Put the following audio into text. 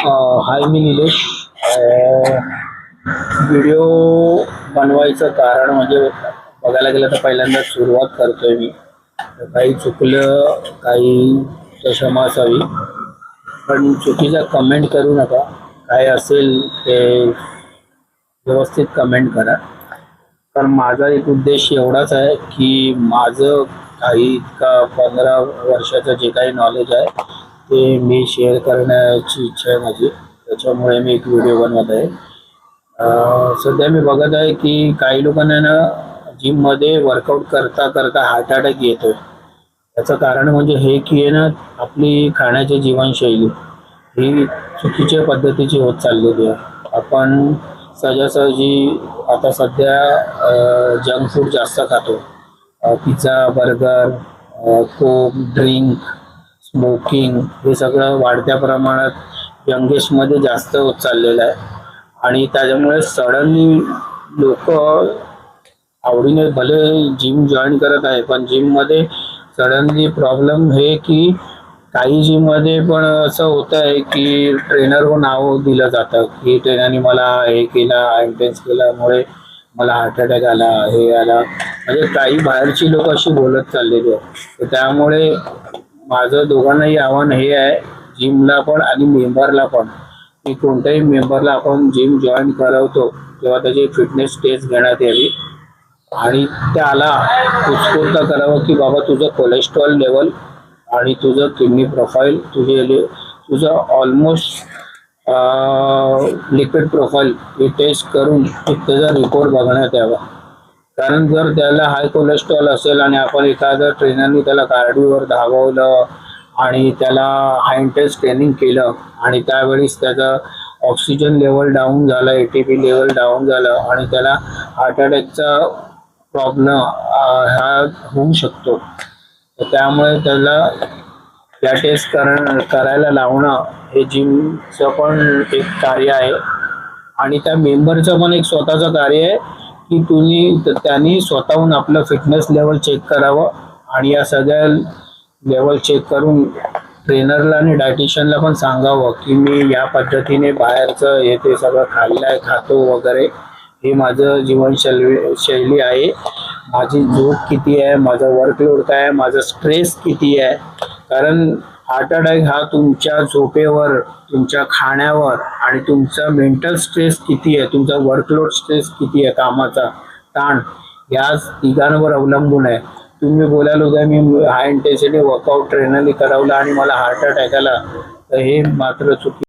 हाय, मी Nilesh. Video बनवायचं कारण म्हणजे बघायला गेलं तर पहिल्यांदा सुरुवात करतोय मी. तर काही चुकलं, काही तर क्षमा असावी, पण चुकीचा कमेंट करू नका. काय असेल ते व्यवस्थित कमेंट करा. तर माझा एक उद्देश एवढाच आहे की माझं काही इतका 15 वर्षाचं जे काही नॉलेज आहे ते मी शेअर करण्याची इच्छा आहे माझी. त्याच्यामुळे मी एक व्हिडिओ बनवत आहे. सध्या मी बघत आहे की काही लोकांना ना जिममध्ये वर्कआउट करता करता हार्ट अटॅक येतोय. त्याचं कारण म्हणजे हे की आहे ना, आपली खाण्याची जीवनशैली ही चुकीच्या पद्धतीची होत चाललेली आहे. आपण सहजासहजी आता सध्या जंक फूड जास्त खातो. पिझ्झा, बर्गर, कोक, ड्रिंक, स्मोकिंग हे सगळं वाढत्या प्रमाणात यंगेस्टमध्ये जास्त होत चाललेलं आहे. आणि त्याच्यामुळे सडनली लोक आवडीने भले जिम जॉईन करत आहे, पण जिममध्ये सडनली प्रॉब्लेम हे की काही जिममध्ये पण असं होतं आहे की ट्रेनरवर नाव दिलं जातं की ट्रेनरने मला हे केलं, इंटेन्स केल्यामुळे मला हार्ट अटॅक आला, हे आला. म्हणजे काही बाहेरची लोक अशी बोलत चाललेली आहे. तर त्यामुळे माझं दोघांनाही आव्हान हे आहे, जिमला पण आणि मेंबरला पण, की कोणत्याही मेंबरला आपण जिम जॉईन करवतो तेव्हा त्याची फिटनेस टेस्ट घेण्यात यावी आणि त्याला उत्स्फूर्त करावं की बाबा तुझं कोलेस्ट्रॉल लेवल आणि तुझं किडनी प्रोफाईल, तुझं ऑलमोस्ट लिपिड प्रोफाईल हे टेस्ट करून त्याचा रिपोर्ट बघण्यात यावा. कारण जर त्याला हाय कोलेस्ट्रॉल असेल आणि आपण एखाद्या ट्रेनरने त्याला कार्डिओवर धाववलं आणि त्याला हाय इंटेन्स ट्रेनिंग केलं आणि त्यावेळेस त्याचं ऑक्सिजन लेवल डाऊन झालं, ATP लेवल डाऊन झालं आणि त्याला हार्ट अटॅकचा प्रॉब्लेम हा होऊ शकतो. तर त्यामुळे त्याला या टेस्ट करायला लावणं हे जिमचं पण एक कार्य आहे आणि त्या मेंबरचं पण एक स्वतःचं कार्य आहे की त्यांनी स्वतःहून आपलं फिटनेस लेवल चेक करावं आणि या सगळ्या लेवल चेक करून ट्रेनरला आणि डायटिशियनला पण सांगावं की मी या पद्धतीने बाहेरचं हे ते सगळं खातो वगैरे. हे माझं जीवनशैली आहे. माझी झोप किती आहे, माझा वर्कलोड काय आहे, माझा स्ट्रेस किती आहे. कारण हार्ट अटॅक हा तुमच्या झोपेवर, तुमच्या खाण्यावर आणि तुमचा मेंटल स्ट्रेस किती आहे, तुमचा वर्कलोड स्ट्रेस किती आहे, कामाचा ताण, या तिघांवर अवलंबून आहे. तुम्ही बोलाल उद्या मी हाय इंटेन्सिटी वर्कआउट ट्रेनरने करवलं आणि मला हार्ट अटॅक आला, तर हे मात्र चुकी